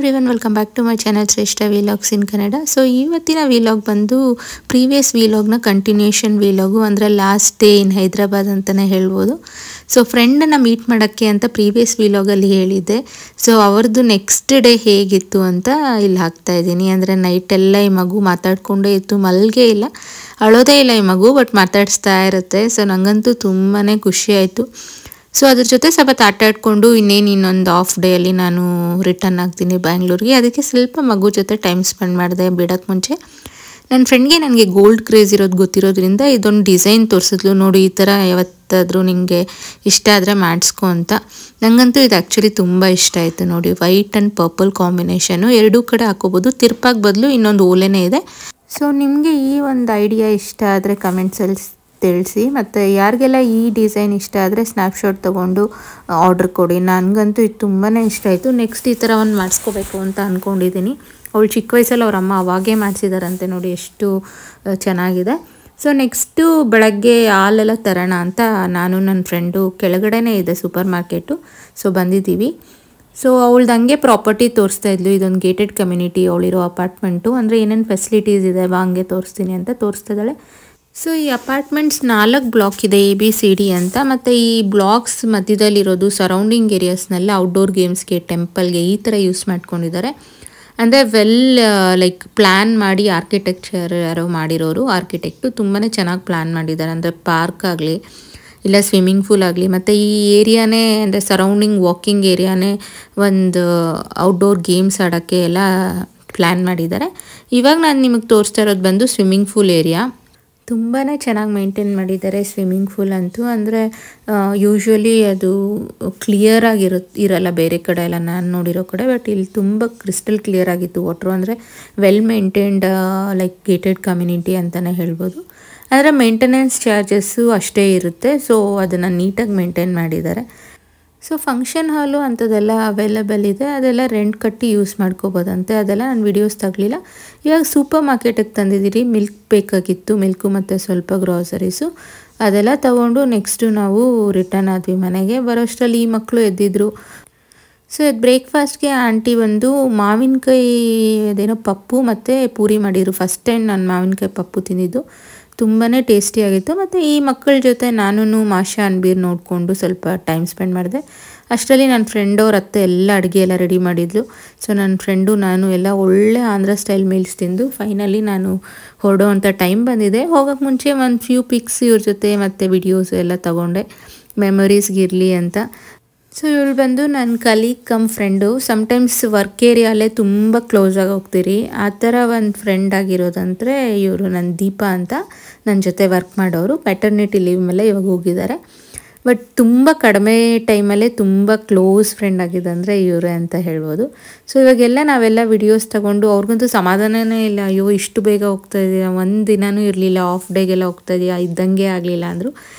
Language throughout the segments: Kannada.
Everyone, welcome back to my channel Shreshtha vlogs in Kannada. So ಇವತ್ತಿನ ವಿಲಾಗ್ ಬಂದು ಪ್ರೀವಿಯಸ್ ವಿಲಾಗ್ನ ಕಂಟಿನ್ಯೂಷನ್ ವಿಲಾಗು, ಅಂದರೆ ಲಾಸ್ಟ್ ಡೇ ಇನ್ ಹೈದ್ರಾಬಾದ್ ಅಂತಲೇ ಹೇಳ್ಬೋದು. ಸೊ ಫ್ರೆಂಡನ್ನು ಮೀಟ್ ಮಾಡೋಕ್ಕೆ ಅಂತ ಪ್ರೀವಿಯಸ್ ವಿಲಾಗಲ್ಲಿ ಹೇಳಿದ್ದೆ. ಸೊ ಅವ್ರದ್ದು ನೆಕ್ಸ್ಟ್ ಡೇ ಹೇಗಿತ್ತು ಅಂತ ಇಲ್ಲಿ ಹಾಕ್ತಾಯಿದ್ದೀನಿ. ಅಂದರೆ ನೈಟೆಲ್ಲ ಈ ಮಗು ಮಾತಾಡ್ಕೊಂಡೇ ಇತ್ತು, ಮಲ್ಗೆ ಇಲ್ಲ, ಅಳೋದೇ ಇಲ್ಲ ಈ ಮಗು, ಬಟ್ ಮಾತಾಡಿಸ್ತಾ ಇರುತ್ತೆ. ಸೊ ನನಗಂತೂ ತುಂಬಾ ಖುಷಿ ಆಯಿತು. ಸೊ ಅದ್ರ ಜೊತೆ ಸ್ವಲ್ಪ ಆಟ ಆಡಿಕೊಂಡು ಇನ್ನೊಂದು ಆಫ್ ಡೇಯಲ್ಲಿ ನಾನು ರಿಟರ್ನ್ ಆಗ್ತೀನಿ ಬ್ಯಾಂಗ್ಳೂರಿಗೆ. ಅದಕ್ಕೆ ಸ್ವಲ್ಪ ಮಗು ಜೊತೆ ಟೈಮ್ ಸ್ಪೆಂಡ್ ಮಾಡಿದೆ. ಬಿಡೋಕ್ಕೆ ಮುಂಚೆ ನನ್ನ ಫ್ರೆಂಡ್ಗೆ ನನಗೆ ಗೋಲ್ಡ್ ಕ್ರೇಜ್ ಇರೋದು ಗೊತ್ತಿರೋದ್ರಿಂದ ಇದೊಂದು ಡಿಸೈನ್ ತೋರಿಸಿದ್ಲು, ನೋಡಿ ಈ ಥರ ಯಾವತ್ತಾದರೂ ನಿಮಗೆ ಇಷ್ಟ ಆದರೆ ಮಾಡಿಸ್ಕೊ ಅಂತ. ನನಗಂತೂ ಇದು ಆ್ಯಕ್ಚುಲಿ ತುಂಬ ಇಷ್ಟ ಆಯಿತು. ನೋಡಿ, ವೈಟ್ ಆ್ಯಂಡ್ ಪರ್ಪಲ್ ಕಾಂಬಿನೇಷನು, ಎರಡೂ ಕಡೆ ಹಾಕೋಬೋದು. ತಿರ್ಪಾಕ್ ಬದಲು ಇನ್ನೊಂದು ಓಲೆನೇ ಇದೆ. ಸೊ ನಿಮಗೆ ಈ ಒಂದು ಐಡಿಯಾ ಇಷ್ಟ ಆದರೆ ಕಮೆಂಟ್ಸಲ್ಲಿ ತಿಳಿಸಿ, ಮತ್ತು ಯಾರಿಗೆಲ್ಲ ಈ ಡಿಸೈನ್ ಇಷ್ಟ ಆದರೆ ಸ್ನ್ಯಾಪ್ಶಾಟ್ ತೊಗೊಂಡು ಆರ್ಡ್ರ್ ಕೊಡಿ. ನನಗಂತೂ ಇದು ತುಂಬಾ ಇಷ್ಟ ಆಯಿತು. ನೆಕ್ಸ್ಟ್ ಈ ಥರ ಒಂದು ಮಾಡಿಸ್ಕೋಬೇಕು ಅಂತ ಅಂದ್ಕೊಂಡಿದ್ದೀನಿ. ಅವಳು ಚಿಕ್ಕ ವಯಸ್ಸಲ್ಲಿ ಅವ್ರ ಅಮ್ಮ ಅವಾಗೇ ಮಾಡಿಸಿದಾರಂತೆ, ನೋಡಿ ಎಷ್ಟು ಚೆನ್ನಾಗಿದೆ. ಸೊ ನೆಕ್ಸ್ಟು ಬೆಳಗ್ಗೆ ಹಾಲೆಲ್ಲ ತರೋಣ ಅಂತ ನಾನು ನನ್ನ ಫ್ರೆಂಡು, ಕೆಳಗಡೆನೇ ಇದೆ ಸೂಪರ್ ಮಾರ್ಕೆಟು, ಸೊ ಬಂದಿದ್ದೀವಿ. ಸೊ ಅವಳ್ದು ಹಂಗೆ ಪ್ರಾಪರ್ಟಿ ತೋರಿಸ್ತಾ ಇದ್ಲು. ಇದೊಂದು ಗೇಟೆಡ್ ಕಮ್ಯುನಿಟಿ, ಅವಳಿರೋ ಅಪಾರ್ಟ್ಮೆಂಟು, ಅಂದರೆ ಏನೇನು ಫೆಸಿಲಿಟೀಸ್ ಇದೆ ಹಂಗೆ ತೋರಿಸ್ತೀನಿ ಅಂತ ತೋರಿಸ್ತಾ ಇದ್ದಾಳೆ. ಸೊ ಈ ಅಪಾರ್ಟ್ಮೆಂಟ್ಸ್ 4 ಬ್ಲಾಕ್ ಇದೆ, ABCD ಅಂತ. ಮತ್ತು ಈ ಬ್ಲಾಕ್ಸ್ ಮಧ್ಯದಲ್ಲಿರೋದು ಸರೌಂಡಿಂಗ್ ಏರಿಯಾಸ್ನೆಲ್ಲ ಔಟ್ಡೋರ್ ಗೇಮ್ಸ್ಗೆ, ಟೆಂಪಲ್ಗೆ ಈ ಥರ ಯೂಸ್ ಮಾಡ್ಕೊಂಡಿದ್ದಾರೆ. ಅಂದರೆ ಲೈಕ್ ಪ್ಲ್ಯಾನ್ ಮಾಡಿ ಆರ್ಕಿಟೆಕ್ಚರ್ ಯಾರೋ ಮಾಡಿರೋರು ಆರ್ಕಿಟೆಕ್ಟು ತುಂಬಾ ಚೆನ್ನಾಗಿ ಪ್ಲ್ಯಾನ್ ಮಾಡಿದ್ದಾರೆ. ಅಂದರೆ ಪಾರ್ಕ್ ಆಗಲಿ ಇಲ್ಲ ಸ್ವಿಮ್ಮಿಂಗ್ ಪೂಲ್ ಆಗಲಿ, ಮತ್ತು ಈ ಏರಿಯಾನೇ ಅಂದರೆ ಸರೌಂಡಿಂಗ್ ವಾಕಿಂಗ್ ಏರಿಯಾನೇ ಒಂದು ಔಟ್ಡೋರ್ ಗೇಮ್ಸ್ ಆಡೋಕ್ಕೆ ಎಲ್ಲ ಪ್ಲ್ಯಾನ್ ಮಾಡಿದ್ದಾರೆ. ಇವಾಗ ನಾನು ನಿಮಗೆ ತೋರಿಸ್ತಾ ಇರೋದು ಬಂದು ಸ್ವಿಮ್ಮಿಂಗ್ ಪೂಲ್ ಏರಿಯಾ. ತುಂಬಾ ಚೆನ್ನಾಗಿ ಮೇಂಟೈನ್ ಮಾಡಿದ್ದಾರೆ ಸ್ವಿಮ್ಮಿಂಗ್ ಪೂಲ್ ಅಂತೂ. ಅಂದರೆ ಯೂಶ್ವಲಿ ಅದು ಇರಲ್ಲ ಬೇರೆ ಕಡೆ ಎಲ್ಲ ನಾನು ನೋಡಿರೋ ಕಡೆ, ಬಟ್ ಇಲ್ಲಿ ತುಂಬ ಕ್ರಿಸ್ಟಲ್ ಕ್ಲಿಯರ್ ಆಗಿತ್ತು ವಾಟ್ರು. ಅಂದರೆ well maintained, like gated community ಅಂತಲೇ ಹೇಳ್ಬೋದು. ಆದರೆ ಮೇಂಟೆನೆನ್ಸ್ ಚಾರ್ಜಸ್ಸು ಅಷ್ಟೇ ಇರುತ್ತೆ. ಸೊ ಅದನ್ನು ನೀಟಾಗಿ ಮೇಂಟೈನ್ ಮಾಡಿದ್ದಾರೆ. ಸೊ ಫಂಕ್ಷನ್ ಹಾಲು ಅಂಥದ್ದೆಲ್ಲ ಅವೈಲೇಬಲ್ ಇದೆ, ಅದೆಲ್ಲ ರೆಂಟ್ ಕಟ್ಟಿ ಯೂಸ್ ಮಾಡ್ಕೋಬೋದಂತೆ. ಅದೆಲ್ಲ ನಾನು ವಿಡಿಯೋಸ್ ತಗಲಿಲ್ಲ. ಇವಾಗ ಸೂಪರ್ ಮಾರ್ಕೆಟಿಗೆ ತಂದಿದ್ದೀರಿ. ಮಿಲ್ಕ್ ಬೇಕಾಗಿತ್ತು, ಮಿಲ್ಕು ಮತ್ತು ಸ್ವಲ್ಪ ಗ್ರಾಸರೀಸು, ಅದೆಲ್ಲ ತೊಗೊಂಡು ನೆಕ್ಸ್ಟು ನಾವು ರಿಟರ್ನ್ ಆದ್ವಿ ಮನೆಗೆ. ಬರೋಷ್ಟರಲ್ಲಿ ಈ ಮಕ್ಕಳು ಎದ್ದಿದ್ರು. ಸೊ ಇದು ಬ್ರೇಕ್ಫಾಸ್ಟ್ಗೆ ಆಂಟಿ ಬಂದು ಮಾವಿನಕಾಯಿ ಅದೇನೋ ಪಪ್ಪು ಮತ್ತು ಪೂರಿ ಮಾಡಿದರು. ಫಸ್ಟ್ ಟೈಮ್ ನಾನು ಮಾವಿನಕಾಯಿ ಪಪ್ಪು ತಿಂದಿದ್ದು, ತುಂಬಾ ಟೇಸ್ಟಿಯಾಗಿತ್ತು. ಮತ್ತು ಈ ಮಕ್ಕಳ ಜೊತೆ ನಾನು ಮಾಷಾ ಅನ್ಬೀರ್ ನೋಡಿಕೊಂಡು ಸ್ವಲ್ಪ ಟೈಮ್ ಸ್ಪೆಂಡ್ ಮಾಡಿದೆ. ಅಷ್ಟರಲ್ಲಿ ನನ್ನ ಫ್ರೆಂಡ್ ಅವ್ರ ಅತ್ತೆ ಎಲ್ಲ ಅಡುಗೆ ಎಲ್ಲ ರೆಡಿ ಮಾಡಿದ್ಲು. ಸೊ ನನ್ನ ಫ್ರೆಂಡು ನಾನು ಎಲ್ಲ ಒಳ್ಳೆ ಆಂಧ್ರ ಸ್ಟೈಲ್ ಮೀಲ್ಸ್ ತಿಂದು ಫೈನಲಿ ನಾನು ಹೊರಡೋ ಅಂಥ ಟೈಮ್ ಬಂದಿದೆ. ಹೋಗೋಕ್ಕೆ ಮುಂಚೆ ಒಂದು ಫ್ಯೂ ಪಿಕ್ಸ್ ಇವ್ರ ಜೊತೆ ಮತ್ತು ವಿಡಿಯೋಸ್ ಎಲ್ಲ ತೊಗೊಂಡೆ, ಮೆಮೊರೀಸ್ಗಿರಲಿ ಅಂತ. ಸೊ ಇವಳು ಬಂದು ನನ್ನ colleague cum friend. Sometimes work ಏರಿಯಾಲೇ ತುಂಬ ಕ್ಲೋಸಾಗಿ ಹೋಗ್ತೀರಿ, ಆ ಥರ ಒಂದು ಫ್ರೆಂಡ್ ಆಗಿರೋದಂದರೆ ಇವರು ನನ್ನ ದೀಪಾ ಅಂತ, ನನ್ನ ಜೊತೆ ವರ್ಕ್ ಮಾಡೋರು. ಮ್ಯಾಟರ್ನಿಟಿ ಲೀವ್ ಮೇಲೆ ಇವಾಗ ಹೋಗಿದ್ದಾರೆ. ಬಟ್ ತುಂಬ ಕಡಿಮೆ ಟೈಮಲ್ಲೇ ತುಂಬ ಕ್ಲೋಸ್ ಫ್ರೆಂಡ್ ಆಗಿದೆ ಅಂದರೆ ಇವರೇ ಅಂತ ಹೇಳ್ಬೋದು. ಸೊ ಇವಾಗೆಲ್ಲ ನಾವೆಲ್ಲ ವಿಡಿಯೋಸ್ ತೊಗೊಂಡು, ಅವ್ರಿಗಂತೂ ಸಮಾಧಾನನೇ ಇಲ್ಲ. ಅಯ್ಯೋ ಇಷ್ಟು ಬೇಗ ಹೋಗ್ತಾ ಇದೆಯಾ, ಒಂದು ದಿನವೂ ಇರಲಿಲ್ಲ, ಆಫ್ ಡೇಗೆಲ್ಲ ಹೋಗ್ತಾ ಇದೆಯಾ, ಇದ್ದಂಗೆ ಆಗಲಿಲ್ಲ ಅಂದರು.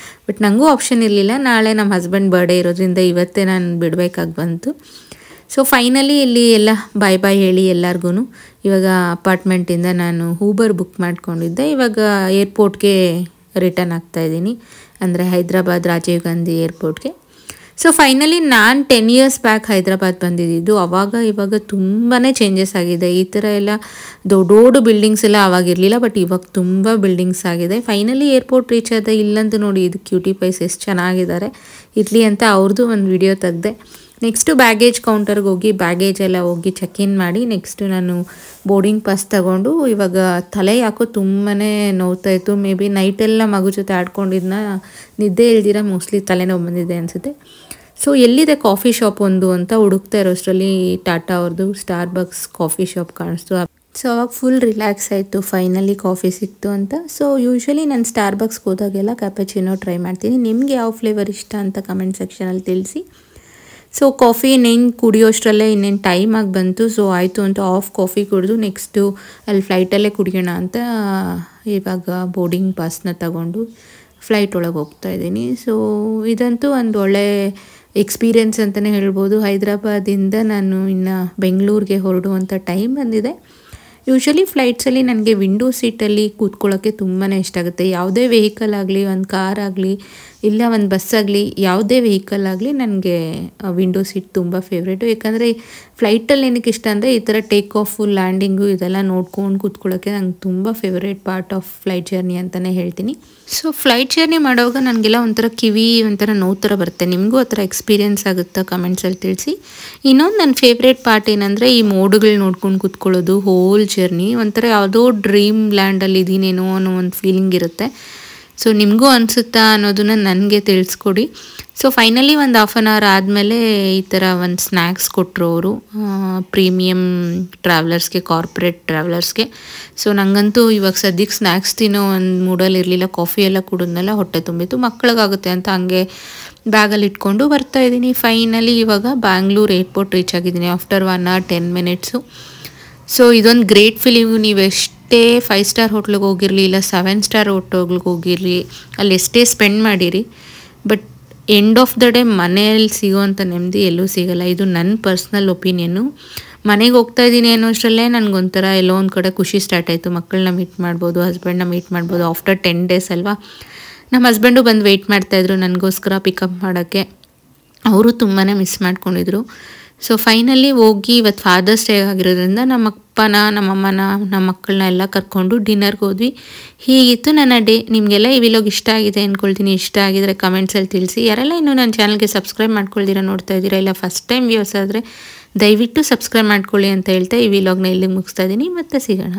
ಬಟ್ ನನಗೂ ಆಪ್ಷನ್ ಇರಲಿಲ್ಲ, ನಾಳೆ ನಮ್ಮ ಹಸ್ಬೆಂಡ್ ಬರ್ಡೇ ಇರೋದ್ರಿಂದ ಇವತ್ತೇ ನಾನು ಬಿಡಬೇಕಾಗಿ ಬಂತು. ಸೊ ಫೈನಲಿ ಇಲ್ಲಿ ಎಲ್ಲ ಬಾಯ್ ಹೇಳಿ ಎಲ್ಲರಿಗೂ ಇವಾಗ ಅಪಾರ್ಟ್ಮೆಂಟಿಂದ ನಾನು ಊಬರ್ ಬುಕ್ ಮಾಡ್ಕೊಂಡಿದ್ದೆ. ಇವಾಗ ಏರ್ಪೋರ್ಟ್ಗೆ ರಿಟರ್ನ್ ಆಗ್ತಾಯಿದ್ದೀನಿ, ಅಂದರೆ ಹೈದ್ರಾಬಾದ್ ರಾಜೀವ್ ಗಾಂಧಿ ಏರ್ಪೋರ್ಟ್ಗೆ. ಸೊ ಫೈನಲಿ ನಾನು 10 years ಬ್ಯಾಕ್ ಹೈದ್ರಾಬಾದ್ ಬಂದಿದ್ದು. ಇವಾಗ ತುಂಬಾ ಚೇಂಜಸ್ ಆಗಿದೆ. ಈ ಥರ ಎಲ್ಲ ದೊಡ್ಡ ಬಿಲ್ಡಿಂಗ್ಸ್ ಎಲ್ಲ ಆವಾಗಿರಲಿಲ್ಲ, ಬಟ್ ಇವಾಗ ತುಂಬ ಬಿಲ್ಡಿಂಗ್ಸ್ ಆಗಿದೆ. ಫೈನಲಿ ಏರ್ಪೋರ್ಟ್ ರೀಚ್ ಆದ. ಇಲ್ಲಂತೂ ನೋಡಿ ಇದು ಕ್ಯೂಟಿ ಪೈಸ್ ಎಷ್ಟು ಚೆನ್ನಾಗಿದ್ದಾರೆ, ಇರಲಿ ಅಂತ ಅವ್ರದ್ದು ಒಂದು ವಿಡಿಯೋ ತೆಗೆದೆ. ನೆಕ್ಸ್ಟು ಬ್ಯಾಗೇಜ್ ಕೌಂಟರ್ಗೆ ಹೋಗಿ ಬ್ಯಾಗೇಜ್ ಎಲ್ಲ ಹೋಗಿ ಚೆಕ್ ಇನ್ ಮಾಡಿ ನೆಕ್ಸ್ಟು ನಾನು ಬೋರ್ಡಿಂಗ್ ಪಾಸ್ ತೊಗೊಂಡು, ಇವಾಗ ತಲೆ ಯಾಕೋ ತುಂಬಾ ನೋವ್ತಾಯಿತ್ತು. ಮೇ ಬಿ ನೈಟೆಲ್ಲ ಮಗು ಜೊತೆ ಆಡ್ಕೊಂಡಿದ್ದನ್ನ ನಿದ್ದೆ ಇಲ್ದಿರ ಮೋಸ್ಟ್ಲಿ ತಲೆನೋವು ಬಂದಿದೆ ಅನಿಸುತ್ತೆ. ಸೊ ಎಲ್ಲಿದೆ ಕಾಫಿ ಶಾಪ್ ಒಂದು ಅಂತ ಹುಡುಕ್ತಾ ಇರೋಷ್ಟರಲ್ಲಿ ಟಾಟಾ ಅವ್ರದ್ದು ಸ್ಟಾರ್ಬಕ್ಸ್ ಕಾಫಿ ಶಾಪ್ ಕಾಣಿಸ್ತು. ಸೊ ಅವಾಗ ಫುಲ್ ರಿಲ್ಯಾಕ್ಸ್ ಆಯಿತು, ಫೈನಲಿ ಕಾಫಿ ಸಿಕ್ತು ಅಂತ. ಸೊ ಯೂಶ್ವಲಿ ನಾನು ಸ್ಟಾರ್ಬಕ್ಸ್ಗೆ ಹೋದಾಗೆಲ್ಲ ಕ್ಯಾಪಚಿನೋ ಟ್ರೈ ಮಾಡ್ತೀನಿ. ನಿಮಗೆ ಯಾವ ಫ್ಲೇವರ್ ಇಷ್ಟ ಅಂತ ಕಮೆಂಟ್ ಸೆಕ್ಷನಲ್ಲಿ ತಿಳಿಸಿ. ಸೊ ಕಾಫಿ ಇನ್ನೇನು ಕುಡಿಯೋಷ್ಟರಲ್ಲೇ ಇನ್ನೇನು ಟೈಮ್ ಆಗಿ ಬಂತು. ಸೊ ಆಯಿತು ಅಂತ ಆಫ್ ಕಾಫಿ ಕುಡಿದು ನೆಕ್ಸ್ಟು ಅಲ್ಲಿ ಫ್ಲೈಟಲ್ಲೇ ಕುಡಿಯೋಣ ಅಂತ ಇವಾಗ ಬೋರ್ಡಿಂಗ್ ಪಾಸ್ನ ತಗೊಂಡು ಫ್ಲೈಟ್ ಒಳಗೆ ಹೋಗ್ತಾಯಿದ್ದೀನಿ. ಸೊ ಇದಂತೂ ಒಂದು ಒಳ್ಳೆ ಎಕ್ಸ್ಪೀರಿಯೆನ್ಸ್ ಅಂತಲೇ ಹೇಳ್ಬೋದು. ಹೈದ್ರಾಬಾದಿಂದ ನಾನು ಇನ್ನು ಬೆಂಗಳೂರಿಗೆ ಹೊರಡುವಂಥ ಟೈಮ್ ಬಂದಿದೆ. ಯೂಶ್ವಲಿ ಫ್ಲೈಟ್ಸಲ್ಲಿ ನನಗೆ ವಿಂಡೋ ಸೀಟಲ್ಲಿ ಕೂತ್ಕೊಳ್ಳೋಕ್ಕೆ ತುಂಬಾ ಇಷ್ಟ ಆಗುತ್ತೆ. ಯಾವುದೇ ವೆಹಿಕಲ್ ಆಗಲಿ, ಒಂದು ಕಾರ್ ಆಗಲಿ, ಇಲ್ಲ ಒಂದು ಬಸ್ಸಾಗಲಿ ಯಾವುದೇ ವೆಹಿಕಲ್ ಆಗಲಿ ನನಗೆ ವಿಂಡೋ ಸೀಟ್ ತುಂಬ ಫೇವ್ರೇಟು. ಯಾಕಂದರೆ ಫ್ಲೈಟಲ್ಲಿ ಏನಕ್ಕೆ ಇಷ್ಟ ಅಂದರೆ ಈ ಥರ ಟೇಕ್ ಆಫು ಲ್ಯಾಂಡಿಂಗು ಇದೆಲ್ಲ ನೋಡ್ಕೊಂಡು ಕೂತ್ಕೊಳ್ಳೋಕ್ಕೆ ನಂಗೆ ತುಂಬ favourite part of flight journey ಅಂತಲೇ ಹೇಳ್ತೀನಿ. ಸೊ ಫ್ಲೈಟ್ ಜರ್ನಿ ಮಾಡುವಾಗ ನನಗೆಲ್ಲ ಒಂಥರ ಕಿವಿ ಒಂಥರ ನೋವು ಥರ ಬರುತ್ತೆ. ನಿಮಗೂ ಆ ಥರ ಎಕ್ಸ್ಪೀರಿಯೆನ್ಸ್ ಆಗುತ್ತಾ ಕಮೆಂಟ್ಸಲ್ಲಿ ತಿಳಿಸಿ. ಇನ್ನೊಂದು ನನ್ನ ಫೇವ್ರೇಟ್ ಪಾರ್ಟ್ ಏನಂದರೆ ಈ ಮೋಡುಗಳು ನೋಡ್ಕೊಂಡು ಕೂತ್ಕೊಳ್ಳೋದು ಹೋಲ್ ಜರ್ನಿ ಒಂಥರ ಯಾವುದೋ ಡ್ರೀಮ್ ಲ್ಯಾಂಡಲ್ಲಿ ಇದ್ದೀನೇನೋ ಅನ್ನೋ ಒಂದು ಫೀಲಿಂಗ್ ಇರುತ್ತೆ. ಸೊ ನಿಮಗೂ ಅನಿಸುತ್ತಾ ಅನ್ನೋದನ್ನ ನನಗೆ ತಿಳಿಸ್ಕೊಡಿ. ಸೊ ಫೈನಲಿ ಒಂದು ಹಾಫ್ ಆನ್ ಅವರ್ ಆದಮೇಲೆ ಈ ಥರ ಒಂದು ಸ್ನ್ಯಾಕ್ಸ್ ಕೊಟ್ಟರು ಅವರು ಪ್ರೀಮಿಯಮ್ ಟ್ರಾವೆಲರ್ಸ್ಗೆ, ಕಾರ್ಪೊರೇಟ್ ಟ್ರಾವೆಲರ್ಸ್ಗೆ. ಸೊ ನನಗಂತೂ ಇವಾಗ ಸದ್ಯಕ್ಕೆ ಸ್ನ್ಯಾಕ್ಸ್ ತಿನ್ನೋ ಒಂದು ಮೂಡಲ್ಲಿ ಇರಲಿಲ್ಲ. ಕಾಫಿ ಎಲ್ಲ ಕುಡಿದ್ಮೇಲೆ ಹೊಟ್ಟೆ ತುಂಬಿತ್ತು. ಮಕ್ಕಳಿಗಾಗುತ್ತೆ ಅಂತ ಹಂಗೆ ಬ್ಯಾಗಲ್ಲಿ ಇಟ್ಕೊಂಡು ಬರ್ತಾಯಿದ್ದೀನಿ. ಫೈನಲಿ ಇವಾಗ ಬ್ಯಾಂಗ್ಳೂರು ಏರ್ಪೋರ್ಟ್ ರೀಚ್ ಆಗಿದ್ದೀನಿ ಆಫ್ಟರ್ 1 hour 10 minutes. ಸೊ ಇದೊಂದು ಗ್ರೇಟ್ ಫೀಲಿಂಗು. ನೀವು ಎಷ್ಟೇ 5 star ಹೋಟ್ಲಿಗೆ ಹೋಗಿರಲಿ ಇಲ್ಲ 7 star ಹೋಟೆಲ್ಗೆ ಹೋಗಿರಲಿ, ಅಲ್ಲಿ ಎಷ್ಟೇ ಸ್ಪೆಂಡ್ ಮಾಡಿರಿ, but end of the day ಮನೆಯಲ್ಲಿ ಸಿಗೋವಂಥ ನೆಮ್ಮದಿ ಎಲ್ಲೂ ಸಿಗೋಲ್ಲ. ಇದು ನನ್ನ ಪರ್ಸ್ನಲ್ ಒಪಿನಿಯನ್ನು. ಮನೆಗೆ ಹೋಗ್ತಾ ಇದ್ದೀನಿ ಅನ್ನೋಷ್ಟರಲ್ಲೇ ನನಗೊಂಥರ ಎಲ್ಲೋ ಒಂದು ಕಡೆ ಖುಷಿ ಸ್ಟಾರ್ಟ್ ಆಯಿತು. ಮಕ್ಕಳನ್ನ ಮೀಟ್ ಮಾಡ್ಬೋದು, ಹಸ್ಬೆಂಡ್ನ ಮೀಟ್ ಮಾಡ್ಬೋದು ಆಫ್ಟರ್ 10 days ಅಲ್ವಾ. ನಮ್ಮ ಹಸ್ಬೆಂಡು ಬಂದು ವೆಯ್ಟ್ ಮಾಡ್ತಾಯಿದ್ರು ನನಗೋಸ್ಕರ ಪಿಕಪ್ ಮಾಡೋಕ್ಕೆ. ಅವರು ತುಂಬಾ ಮಿಸ್ ಮಾಡ್ಕೊಂಡಿದ್ರು. ಸೊ ಫೈನಲಿ ಹೋಗಿ ಇವತ್ತು ಫಾದರ್ಸ್ ಡೇ ಆಗಿರೋದ್ರಿಂದ ನಮ್ಮ ಅಪ್ಪನ, ನಮ್ಮಮ್ಮನ, ನಮ್ಮ ಮಕ್ಕಳನ್ನ ಎಲ್ಲ ಕರ್ಕೊಂಡು ಡಿನ್ನರ್ಗೆ ಹೋದ್ವಿ. ಹೀಗಿತ್ತು ನನ್ನ ಡೇ. ನಿಮಗೆಲ್ಲ ಈ ವಿಲಾಗ್ ಇಷ್ಟ ಆಗಿದೆ ಅಂದ್ಕೊಳ್ತೀನಿ. ಇಷ್ಟ ಆಗಿದರೆ ಕಮೆಂಟ್ಸಲ್ಲಿ ತಿಳಿಸಿ. ಯಾರೆಲ್ಲ ಇನ್ನೂ ನನ್ನ ಚಾನಲ್ಗೆ ಸಬ್ಸ್ಕ್ರೈಬ್ ಮಾಡ್ಕೊಳ್ದಿರ ನೋಡ್ತಾ ಇದ್ದೀರಾ ಇಲ್ಲ ಫಸ್ಟ್ ಟೈಮ್ ವ್ಯೂಸ್ ಆದರೆ ದಯವಿಟ್ಟು ಸಬ್ಸ್ಕ್ರೈಬ್ ಮಾಡ್ಕೊಳ್ಳಿ ಅಂತ ಹೇಳ್ತಾ ಈ ವಿಲಾಗ್ನ ಇಲ್ಲಿಗೆ ಮುಗಿಸ್ತಾ ಇದ್ದೀನಿ. ಮತ್ತೆ ಸಿಗೋಣ.